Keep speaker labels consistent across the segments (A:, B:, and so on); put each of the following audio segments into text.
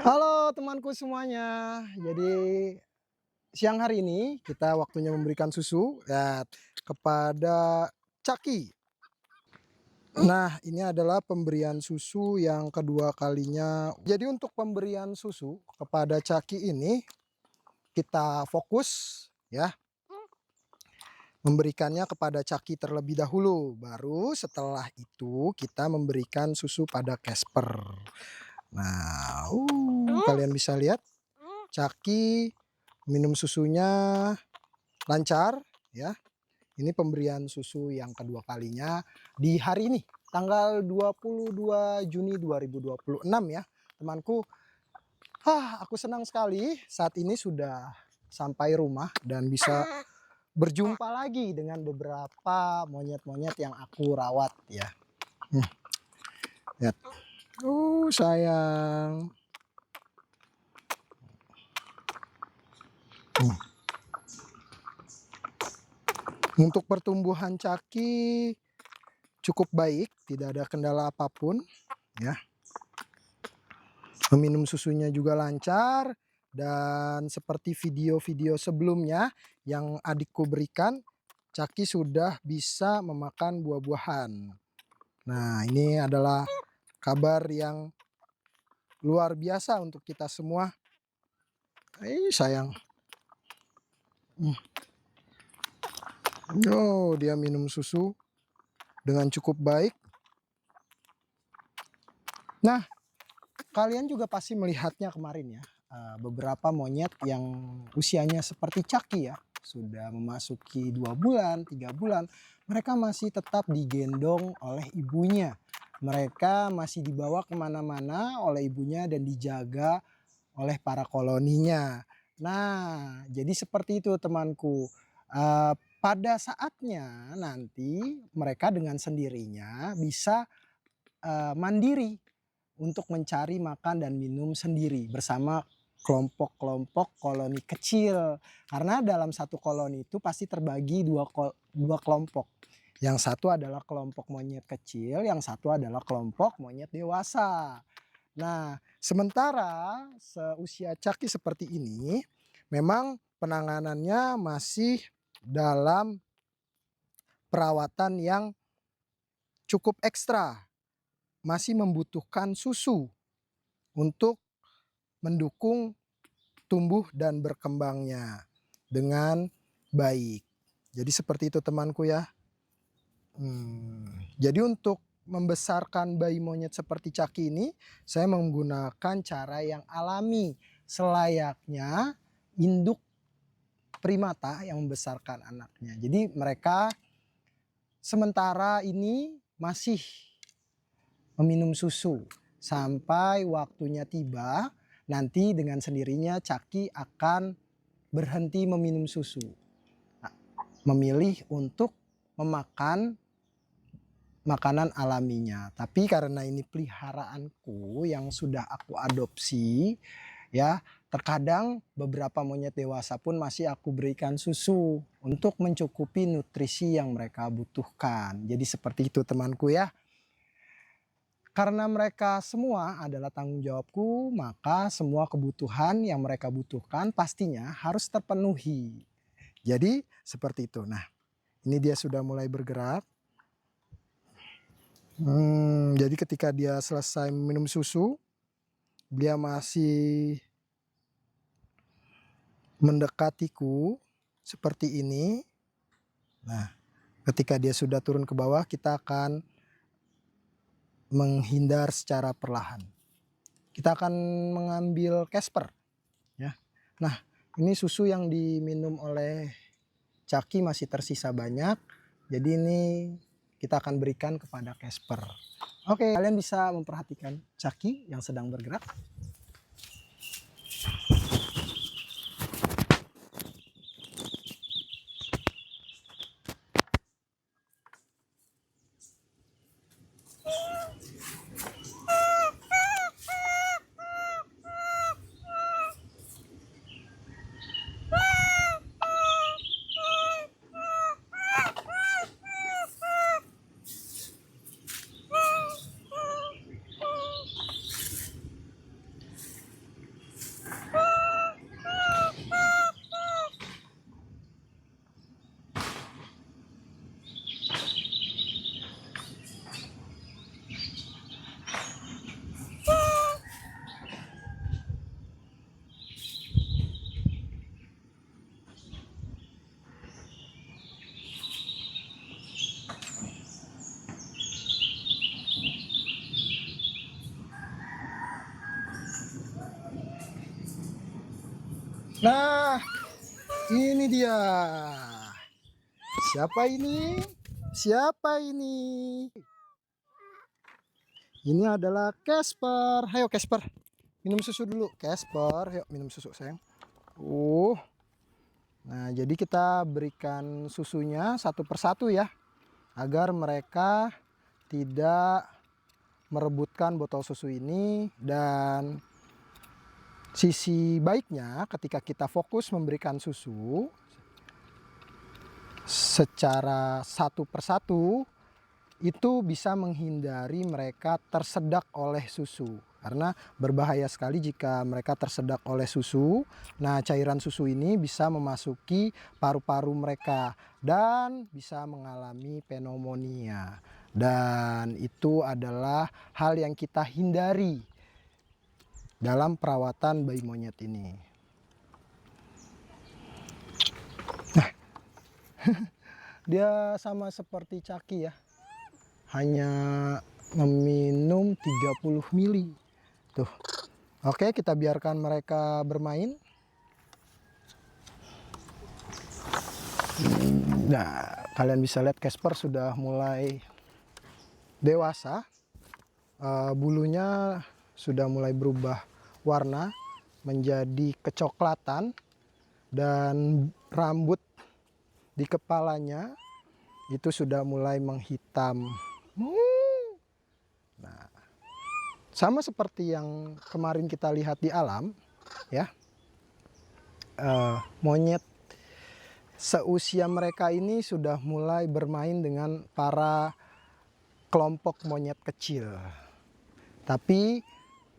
A: Halo temanku semuanya. Jadi siang hari ini kita waktunya memberikan susu ya kepada Caki. Nah, ini adalah pemberian susu yang kedua kalinya. Jadi untuk pemberian susu kepada Caki ini kita fokus ya memberikannya kepada Caki terlebih dahulu. Baru setelah itu kita memberikan susu pada Casper. Nah, kalian bisa lihat Caki minum susunya lancar ya. Ini pemberian susu yang kedua kalinya di hari ini, tanggal 22 Juni 2026 ya, temanku. Aku senang sekali saat ini sudah sampai rumah dan bisa berjumpa lagi dengan beberapa monyet-monyet yang aku rawat ya. Lihat. Sayang. Untuk pertumbuhan Caki cukup baik, tidak ada kendala apapun ya. Meminum susunya juga lancar, dan seperti video-video sebelumnya yang adikku berikan, Caki sudah bisa memakan buah-buahan. Nah, ini adalah kabar yang luar biasa untuk kita semua. Sayang. Dia minum susu dengan cukup baik. Nah, kalian juga pasti melihatnya kemarin ya, beberapa monyet yang usianya seperti Caki ya, sudah memasuki 2 bulan, 3 bulan, mereka masih tetap digendong oleh ibunya. Mereka masih dibawa kemana-mana oleh ibunya dan dijaga oleh para koloninya. Nah, jadi seperti itu temanku. Pada saatnya nanti mereka dengan sendirinya bisa mandiri untuk mencari makan dan minum sendiri bersama kelompok-kelompok koloni kecil. Karena dalam satu koloni itu pasti terbagi dua kelompok. Yang satu adalah kelompok monyet kecil, yang satu adalah kelompok monyet dewasa. Nah, sementara seusia Caki seperti ini, memang penanganannya masih dalam perawatan yang cukup ekstra. Masih membutuhkan susu untuk mendukung tumbuh dan berkembangnya dengan baik. Jadi seperti itu temanku ya. Jadi untuk membesarkan bayi monyet seperti Caki ini, saya menggunakan cara yang alami, selayaknya induk primata yang membesarkan anaknya. Jadi mereka sementara ini masih meminum susu sampai waktunya tiba. Nanti dengan sendirinya Caki akan berhenti meminum susu, memilih untuk memakan makanan alaminya. Tapi karena ini peliharaanku yang sudah aku adopsi ya, terkadang beberapa monyet dewasa pun masih aku berikan susu untuk mencukupi nutrisi yang mereka butuhkan. Jadi seperti itu temanku ya. Karena mereka semua adalah tanggung jawabku, maka semua kebutuhan yang mereka butuhkan pastinya harus terpenuhi. Jadi seperti itu. Nah, ini dia sudah mulai bergerak. Jadi ketika dia selesai minum susu, dia masih mendekatiku seperti ini. Nah, ketika dia sudah turun ke bawah, kita akan menghindar secara perlahan. Kita akan mengambil Casper ya. Nah, ini susu yang diminum oleh Caki masih tersisa banyak. Jadi ini kita akan berikan kepada Casper. Oke, kalian bisa memperhatikan Caki yang sedang bergerak. Ini dia. Siapa ini? Siapa ini? Ini adalah Casper. Ayo Casper, minum susu dulu. Casper, yuk minum susu sayang. Nah, jadi kita berikan susunya satu persatu ya, agar mereka tidak merebutkan botol susu ini. Dan sisi baiknya ketika kita fokus memberikan susu secara satu persatu, itu bisa menghindari mereka tersedak oleh susu. Karena berbahaya sekali jika mereka tersedak oleh susu. Nah, cairan susu ini bisa memasuki paru-paru mereka dan bisa mengalami pneumonia. Dan itu adalah hal yang kita hindari dalam perawatan bayi monyet ini. Nah, dia sama seperti Chucky ya. Hanya meminum 30 mili. Tuh. Oke, kita biarkan mereka bermain. Nah, kalian bisa lihat Casper sudah mulai dewasa. Bulunya sudah mulai berubah warna menjadi kecoklatan, dan rambut di kepalanya itu sudah mulai menghitam. Nah, sama seperti yang kemarin kita lihat di alam, ya, monyet seusia mereka ini sudah mulai bermain dengan para kelompok monyet kecil, tapi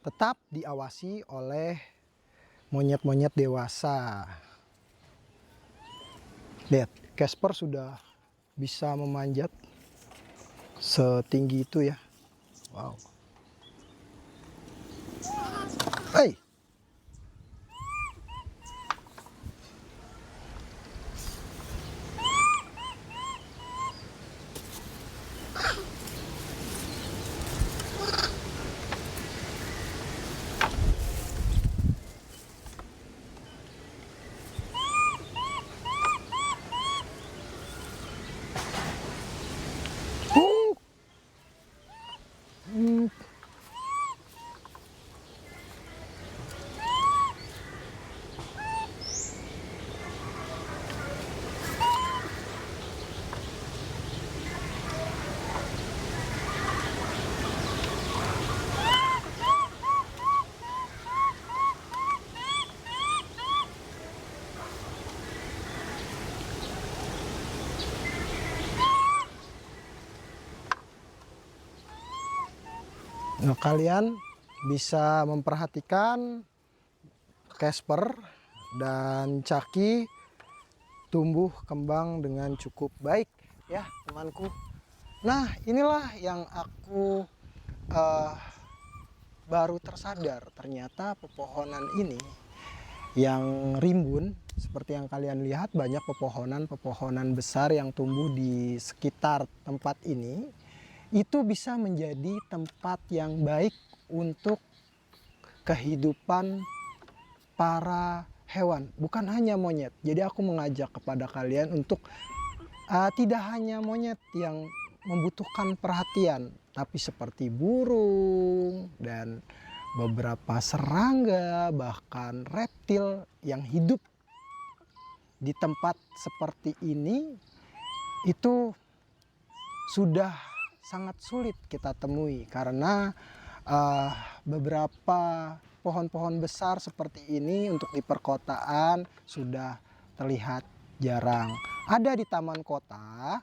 A: tetap diawasi oleh monyet-monyet dewasa. Lihat, Casper sudah bisa memanjat setinggi itu ya. Wow. Hey. Hmm. Nah, kalian bisa memperhatikan Casper dan Chucky tumbuh kembang dengan cukup baik ya temanku. Nah, inilah yang aku baru tersadar, ternyata pepohonan ini yang rimbun seperti yang kalian lihat, banyak pepohonan besar yang tumbuh di sekitar tempat ini, itu bisa menjadi tempat yang baik untuk kehidupan para hewan, bukan hanya monyet. Jadi aku mengajak kepada kalian untuk tidak hanya monyet yang membutuhkan perhatian, tapi seperti burung dan beberapa serangga, bahkan reptil yang hidup di tempat seperti ini itu sudah sangat sulit kita temui, karena beberapa pohon-pohon besar seperti ini untuk di perkotaan sudah terlihat jarang. Ada di taman kota,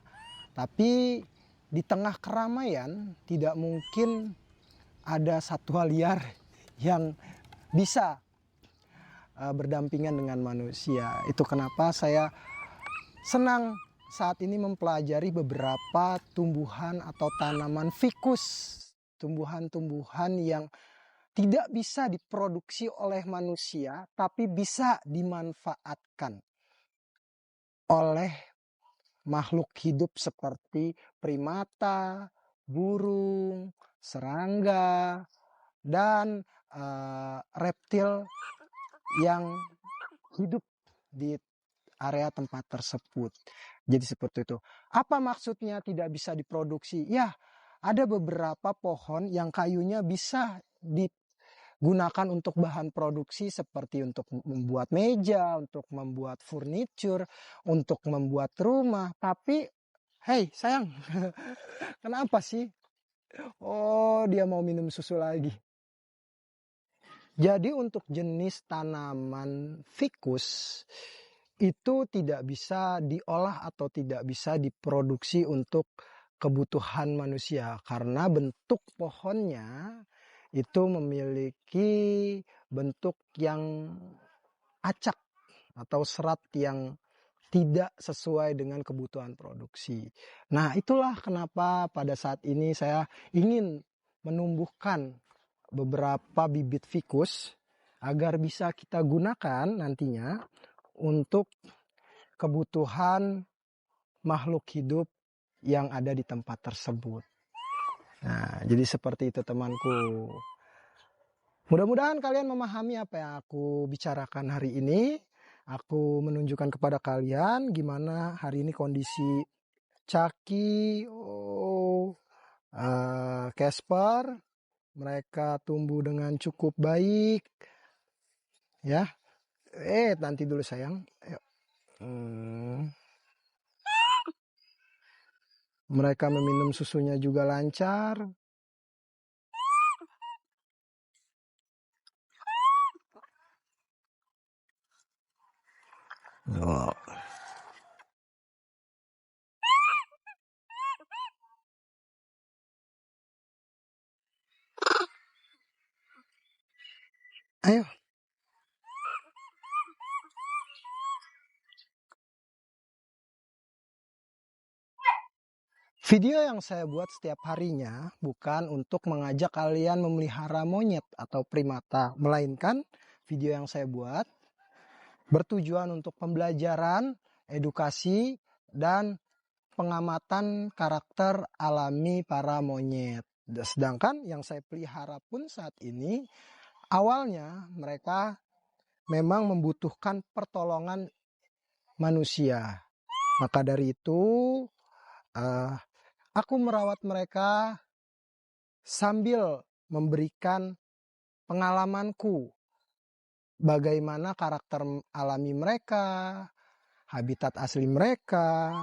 A: tapi di tengah keramaian tidak mungkin ada satwa liar yang bisa berdampingan dengan manusia. Itu kenapa saya senang saat ini mempelajari beberapa tumbuhan atau tanaman fikus, tumbuhan-tumbuhan yang tidak bisa diproduksi oleh manusia, tapi bisa dimanfaatkan oleh makhluk hidup seperti primata, burung, serangga, dan reptil yang hidup di area tempat tersebut. Jadi seperti itu. Apa maksudnya tidak bisa diproduksi? Ya, ada beberapa pohon yang kayunya bisa digunakan untuk bahan produksi seperti untuk membuat meja, untuk membuat furniture, untuk membuat rumah. Tapi, hey sayang, kenapa sih? Oh, dia mau minum susu lagi. Jadi untuk jenis tanaman ficus itu tidak bisa diolah atau tidak bisa diproduksi untuk kebutuhan manusia karena bentuk pohonnya itu memiliki bentuk yang acak atau serat yang tidak sesuai dengan kebutuhan produksi. Nah, itulah kenapa pada saat ini saya ingin menumbuhkan beberapa bibit ficus agar bisa kita gunakan nantinya untuk kebutuhan makhluk hidup yang ada di tempat tersebut. Nah, jadi seperti itu temanku. Mudah-mudahan kalian memahami apa yang aku bicarakan hari ini. Aku menunjukkan kepada kalian gimana hari ini kondisi Chucky, Casper, mereka tumbuh dengan cukup baik, ya. Nanti dulu sayang. Ayo. Mereka meminum susunya juga lancar. Oh. Ayo. Video yang saya buat setiap harinya bukan untuk mengajak kalian memelihara monyet atau primata, melainkan video yang saya buat bertujuan untuk pembelajaran, edukasi, dan pengamatan karakter alami para monyet. Sedangkan yang saya pelihara pun saat ini, awalnya mereka memang membutuhkan pertolongan manusia. Maka dari itu, aku merawat mereka sambil memberikan pengalamanku bagaimana karakter alami mereka, habitat asli mereka,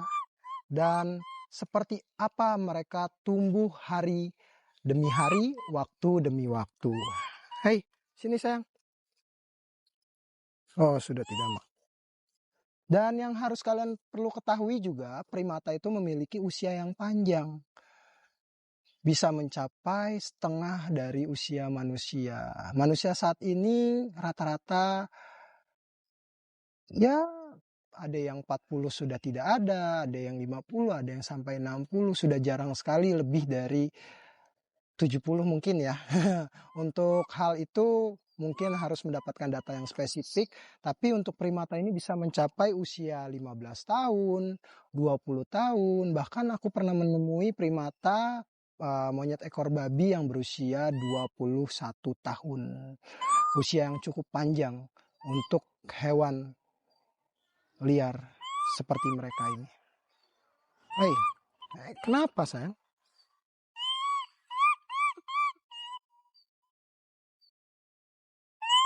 A: dan seperti apa mereka tumbuh hari demi hari, waktu demi waktu. Hei, sini sayang. Oh, sudah tidak, Mak. Dan yang harus kalian perlu ketahui juga, primata itu memiliki usia yang panjang. Bisa mencapai setengah dari usia manusia. Manusia saat ini rata-rata ya ada yang 40 sudah tidak ada yang 50, ada yang sampai 60, sudah jarang sekali lebih dari 70 mungkin ya. Untuk hal itu mungkin harus mendapatkan data yang spesifik, tapi untuk primata ini bisa mencapai usia 15 tahun, 20 tahun, bahkan aku pernah menemui primata monyet ekor babi yang berusia 21 tahun. Usia yang cukup panjang untuk hewan liar seperti mereka ini. Hei, kenapa sayang?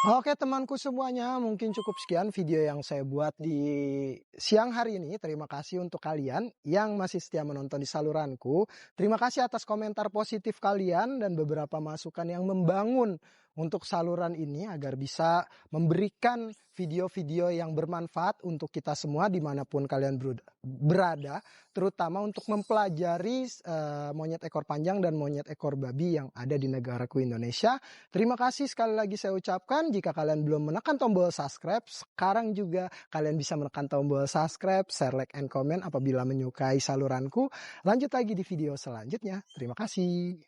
A: Oke temanku semuanya, mungkin cukup sekian video yang saya buat di siang hari ini. Terima kasih untuk kalian yang masih setia menonton di saluranku. Terima kasih atas komentar positif kalian dan beberapa masukan yang membangun untuk saluran ini agar bisa memberikan video-video yang bermanfaat untuk kita semua dimanapun kalian berada, terutama untuk mempelajari monyet ekor panjang dan monyet ekor babi yang ada di negaraku Indonesia. Terima kasih sekali lagi saya ucapkan. Jika kalian belum menekan tombol subscribe, sekarang juga kalian bisa menekan tombol subscribe, share, like, and comment apabila menyukai saluranku. Lanjut lagi di video selanjutnya. Terima kasih.